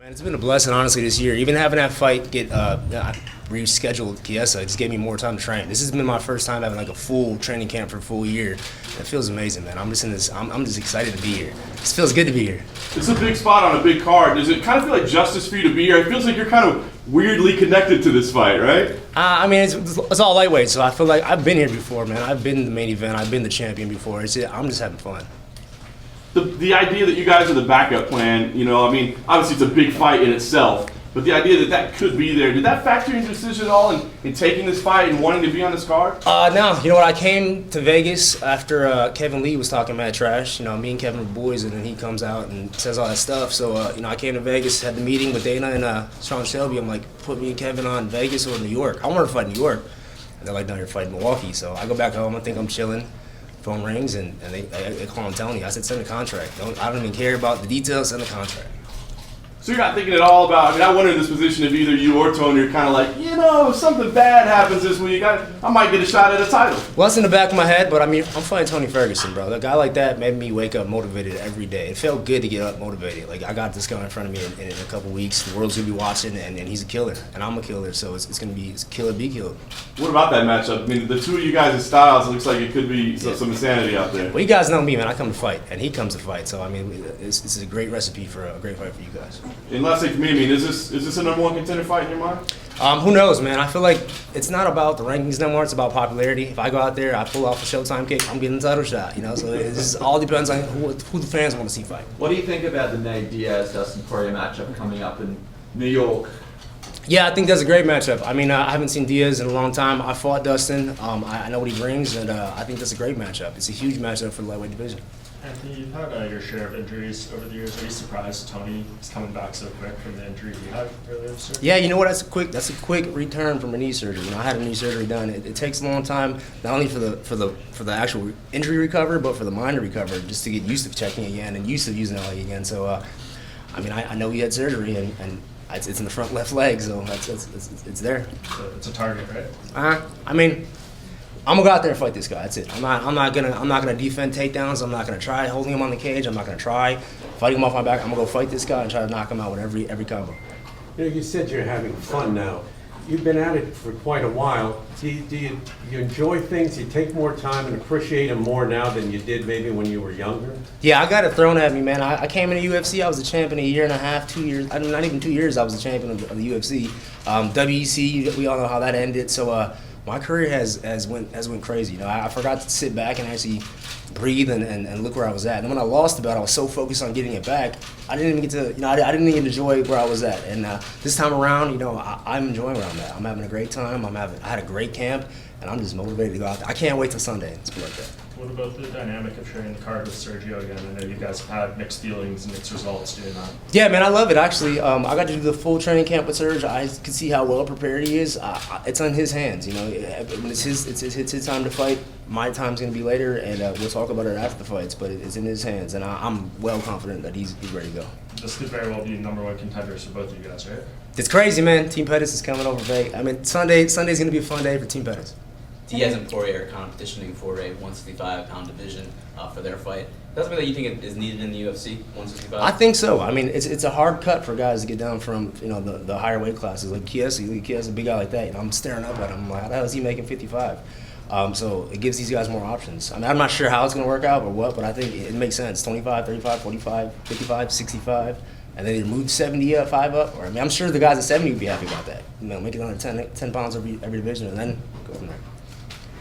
Man, it's been a blessing, honestly, this year. Even having that fight get rescheduled, Chiesa, just gave me more time to train. This has been my first time having like a full training camp for a full year. It feels amazing, man. I'm just excited to be here. It feels good to be here. It's a big spot on a big card. Does it kind of feel like justice for you to be here? It feels like you're kind of weirdly connected to this fight, right? I mean, it's all lightweight, so I feel like I've been here before, man. I've been in the main event. I've been the champion before. I'm just having fun. The idea that you guys are the backup plan, I mean, obviously it's a big fight in itself, but the idea that could be there, did that factor into your decision at all in taking this fight and wanting to be on this card? No. You know what? I came to Vegas after Kevin Lee was talking mad trash. Me and Kevin were boys, and then he comes out and says all that stuff. So, I came to Vegas, had the meeting with Dana and Sean Shelby. I'm like, put me and Kevin on Vegas or New York. I wanted to fight New York. And they're like, no, you're fighting Milwaukee. So I go back home. I think I'm chilling. Phone rings, and they call and tell me. I said, send the contract. I don't even care about the details, send the contract. So you're not thinking at all about, I wonder in this position if either you or Tony are kind of like, if something bad happens this week, I might get a shot at a title. Well, that's in the back of my head, but I mean, I'm fighting Tony Ferguson, bro. A guy like that made me wake up motivated every day. It felt good to get up motivated. Like, I got this guy in front of me in a couple weeks. The world's going to be watching, and he's a killer, and I'm a killer, so it's going to be kill or be killed. What about that matchup? I mean, the two of you guys' styles, it looks like it could be some insanity out there. Well, you guys know me, man. I come to fight, and he comes to fight. So, I mean, it's a great recipe for a great fight for you guys. And last thing for me, is this a number one contender fight in your mind? Who knows, man? I feel like it's not about the rankings no more. It's about popularity. If I go out there, I pull off a Showtime kick, I'm getting a title shot. So it just all depends on who the fans want to see fight. What do you think about the Nate Diaz-Dustin Poirier matchup coming up in New York? Yeah, I think that's a great matchup. I mean, I haven't seen Diaz in a long time. I fought Dustin. I know what he brings, and I think that's a great matchup. It's a huge matchup for the lightweight division. Anthony, you've had your share of injuries over the years. Are you surprised Tony is coming back so quick from the injury he had earlier this year? Yeah, you know what? That's a quick return from a knee surgery. I had a knee surgery done. It takes a long time, not only for the actual injury recovery, but for the mind to recover, just to get used to checking again and used to using the leg again. So, I know he had surgery, and it's in the front left leg, so it's there. So it's a target, right? I mean, I'm gonna go out there and fight this guy. That's it. I'm not gonna defend takedowns. I'm not gonna try holding him on the cage. I'm not gonna try fighting him off my back. I'm gonna go fight this guy and try to knock him out with every combo. You said you're having fun now. You've been at it for quite a while. Do you enjoy things? You take more time and appreciate them more now than you did maybe when you were younger? Yeah, I got it thrown at me, man. I came in the UFC. I was a champion a year and a half, 2 years. I mean, not even 2 years. I was a champion of the UFC. WEC, we all know how that ended. So my career has went crazy. I forgot to sit back and actually breathe and look where I was at. And when I lost the belt, I was so focused on getting it back, I didn't even get to, I didn't even enjoy where I was at. And this time around, I'm enjoying where I'm at. I'm having a great time. I had a great camp, and I'm just motivated to go out there. I can't wait till Sunday. Let's put it like that. What about the dynamic of sharing the card with Sergio again? I know you guys have had mixed feelings and mixed results doing that. Yeah, man, I love it, actually. I got to do the full training camp with Serge. I can see how well prepared he is. It's on his hands, When it's his time to fight, my time's going to be later, and we'll talk about it after the fights, but it's in his hands, and I'm well confident that he's ready to go. This could very well be number one contenders for both of you guys, right? It's crazy, man. Team Pettis is coming over Vegas. I mean, Sunday's going to be a fun day for Team Pettis. Diaz and Poirier are competitioning for a 165-pound division for their fight. That's something that you think is needed in the UFC, 165? I think so. I mean, it's a hard cut for guys to get down from the higher weight classes. Like Chiesa, a big guy like that. I'm staring up at him. I'm like, how the hell is he making 55? So it gives these guys more options. I mean, I'm not sure how it's going to work out or what, but I think it makes sense. 25, 35, 45, 55, 65. And then either move 75 up, or I'm sure the guys at 70 would be happy about that. Make it under 10 pounds every division, and then go from there.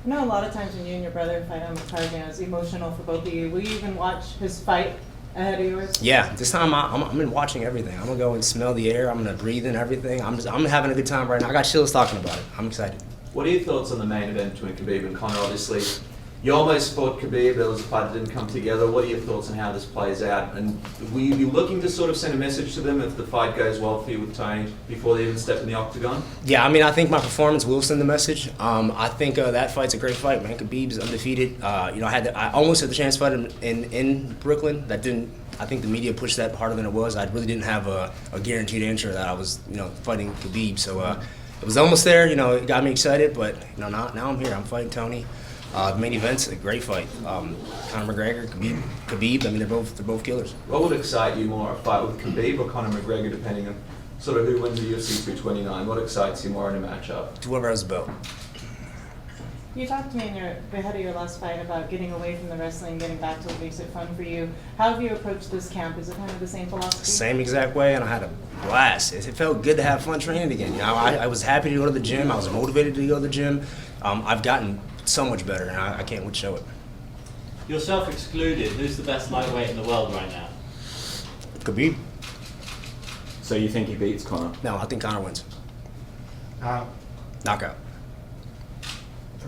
I know a lot of times when you and your brother fight on the card, it's emotional for both of you. Will you even watch his fight ahead of yours? Yeah, this time I'm in watching everything. I'm gonna go and smell the air. I'm gonna breathe in everything. I'm having a good time right now. I got chills talking about it. I'm excited. What are your thoughts on the main event between Khabib and Conor? Obviously, you almost fought Khabib. There was a fight that didn't come together. What are your thoughts on how this plays out? And will you be looking to sort of send a message to them if the fight goes well for you with Tony before they even step in the octagon? Yeah, I mean, I think my performance will send the message. I think that fight's a great fight, man. Khabib's undefeated. I almost had the chance to fight him in Brooklyn. That didn't. I think the media pushed that harder than it was. I really didn't have a guaranteed answer that I was, fighting Khabib. So it was almost there. It got me excited, but now I'm here. I'm fighting Tony. Main event's a great fight. Conor McGregor, Khabib. I mean, they're both killers. What would excite you more, a fight with Khabib or Conor McGregor, depending on sort of who wins the UFC 229? What excites you more in a matchup? Whoever has the belt. You talked to me ahead of your last fight about getting away from the wrestling, getting back to what makes it fun for you. How have you approached this camp? Is it kind of the same philosophy? Same exact way, and I had a blast. It felt good to have fun training again. You know, I was happy to go to the gym. I was motivated to go to the gym. I've gotten so much better, and I can't wait to show it. Yourself excluded, who's the best lightweight in the world right now? Khabib? So you think he beats Conor? No, I think Conor wins. How? Knockout.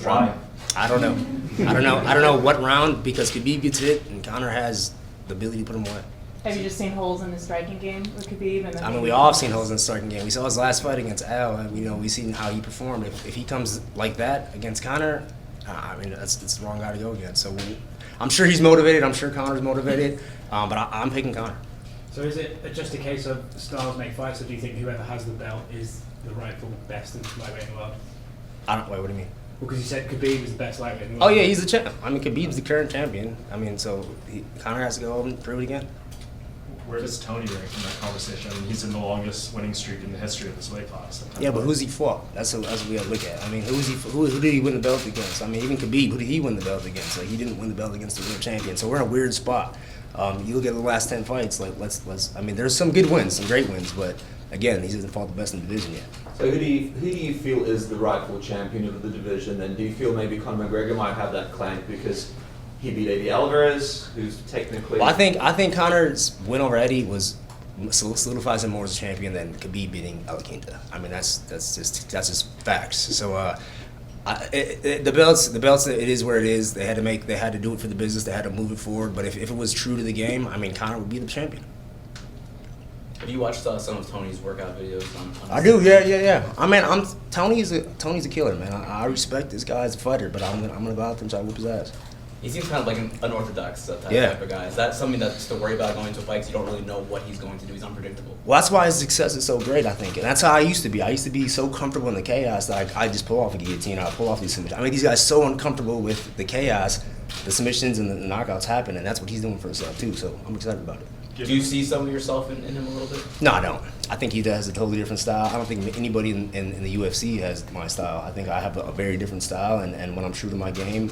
Why? I don't know what round, because Khabib gets hit and Conor has the ability to put him away. Have you just seen holes in the striking game with Khabib? And then I mean, we all have seen holes in the striking game. We saw his last fight against Al, and we seen how he performed. If he comes like that against Conor, I mean, that's the wrong guy to go against. So I'm sure he's motivated. I'm sure Conor's motivated, but I'm picking Conor. So is it just a case of styles make fights, or do you think whoever has the belt is the rightful best lightweight in the world? Wait, what do you mean? Well, because you said Khabib is the best lightweight in the world. Oh yeah, he's the champ. I mean, Khabib's the current champion. I mean, so Conor has to go over and prove it again. Where does Tony rank in that conversation? I mean, he's in the longest winning streak in the history of this weight class. Yeah, but who's he fought? That's what we gotta look at. I mean, who did he win the belt against? I mean, even Khabib, who did he win the belt against? Like, he didn't win the belt against the world champion. So we're in a weird spot. You look at the last 10 fights. Like, let's. I mean, there's some good wins, some great wins, but again, he hasn't fought the best in the division yet. So who do you feel is the rightful champion of the division? And do you feel maybe Conor McGregor might have that claim because he beat Eddie Alvarez, who's technically... Well, I think Conor's win over Eddie solidifies him more as a champion than Khabib beating La Quinta. I mean, that's just facts. So the belts, it is where it is. They had to do it for the business. They had to move it forward. But if it was true to the game, I mean, Conor would be the champion. Have you watched some of Tony's workout videos on I do, yeah. I mean, Tony's a killer, man. I respect this guy as a fighter, but I'm gonna go out there and try to whoop his ass. He seems kind of like an unorthodox type of guy. Is that something that's to worry about going to a fight? 'Cause you don't really know what he's going to do. He's unpredictable. Well, that's why his success is so great, I think. And that's how I used to be. I used to be so comfortable in the chaos that I just pull off a guillotine. I pull off these submissions. I mean, these guys so uncomfortable with the chaos, the submissions and the knockouts happen, and that's what he's doing for himself, too. So I'm excited about it. Do you see some of yourself in him a little bit? No, I don't. I think he has a totally different style. I don't think anybody in the UFC has my style. I think I have a very different style, and when I'm true to my game,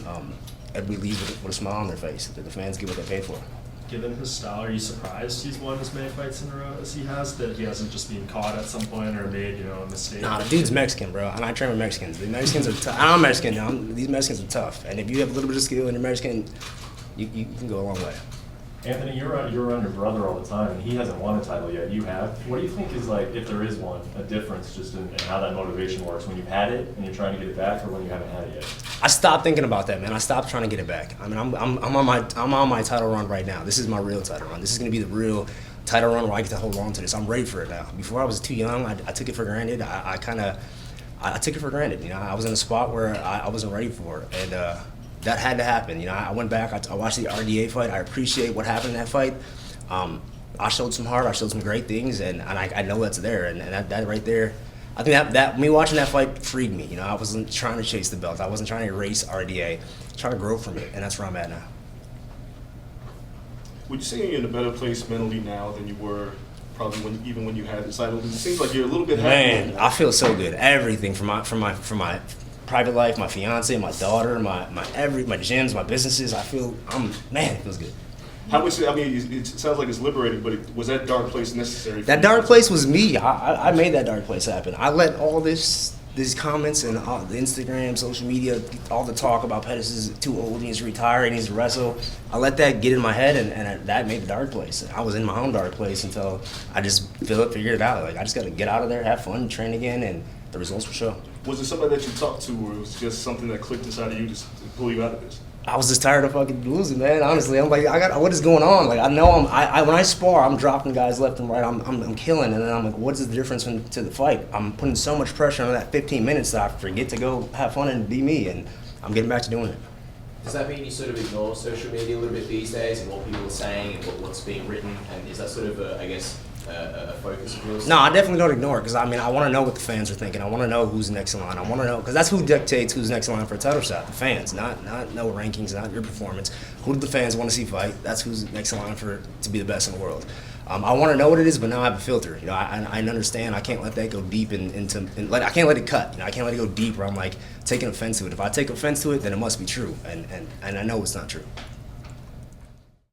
everybody leaves with a smile on their face. The fans get what they pay for. Given his style, are you surprised he's won as many fights in a row as he has? That he hasn't just been caught at some point or made, a mistake? Nah, the dude's Mexican, bro, and I train with Mexicans. The Mexicans are tough. I'm Mexican. These Mexicans are tough, and if you have a little bit of skill and you're Mexican, you can go a long way. Anthony, you're around your brother all the time, and he hasn't won a title yet. You have. What do you think is, like, if there is one, a difference just in how that motivation works when you've had it and you're trying to get it back, or when you haven't had it yet? I stopped thinking about that, man. I stopped trying to get it back. I mean, I'm on my title run right now. This is my real title run. This is gonna be the real title run where I get to hold on to this. I'm ready for it now. Before I was too young, I took it for granted. I took it for granted. I was in a spot where I wasn't ready for it, and that had to happen. I went back. I watched the RDA fight. I appreciate what happened in that fight. I showed some heart. I showed some great things, and I know that's there. And that right there, I think that me watching that fight freed me. I wasn't trying to chase the belt. I wasn't trying to erase RDA. Trying to grow from it, and that's where I'm at now. Would you say you're in a better place mentally now than you were probably when you had the title? It seems like you're a little bit happier. Man, I feel so good. Everything from my private life, my fiance, my daughter, my gyms, my businesses. It feels good. How much? I mean, it sounds like it's liberating, but was that dark place necessary? That dark place was me. I made that dark place happen. I let all these comments and all the Instagram, social media, all the talk about Pettis is too old, he needs to retire, he needs to wrestle. I let that get in my head, and that made the dark place. I was in my own dark place until I just figured it out. Like, I just got to get out of there, have fun, train again, and the results will show. Was it somebody that you talked to, or it was just something that clicked inside of you to pull you out of this? I was just tired of fucking losing, man. Honestly, I'm like, what is going on? Like, I know when I spar, I'm dropping guys left and right. I'm killing, and then I'm like, what's the difference to the fight? I'm putting so much pressure on that 15 minutes that I forget to go have fun and be me, and I'm getting back to doing it. Does that mean you sort of ignore social media a little bit these days and what people are saying and what's being written? And is that sort of, a focus of yours? No, I definitely don't ignore it because I mean I want to know what the fans are thinking. I want to know who's next in line. I want to know because that's who dictates who's next in line for a title shot. The fans, not no rankings, not your performance. Who do the fans want to see fight? That's who's next in line to be the best in the world. I want to know what it is, but now I have a filter. You know, I understand I can't let that go deep I can't let it cut. You know, I can't let it go deep where I'm like taking offense to it. If I take offense to it, then it must be true, and I know it's not true.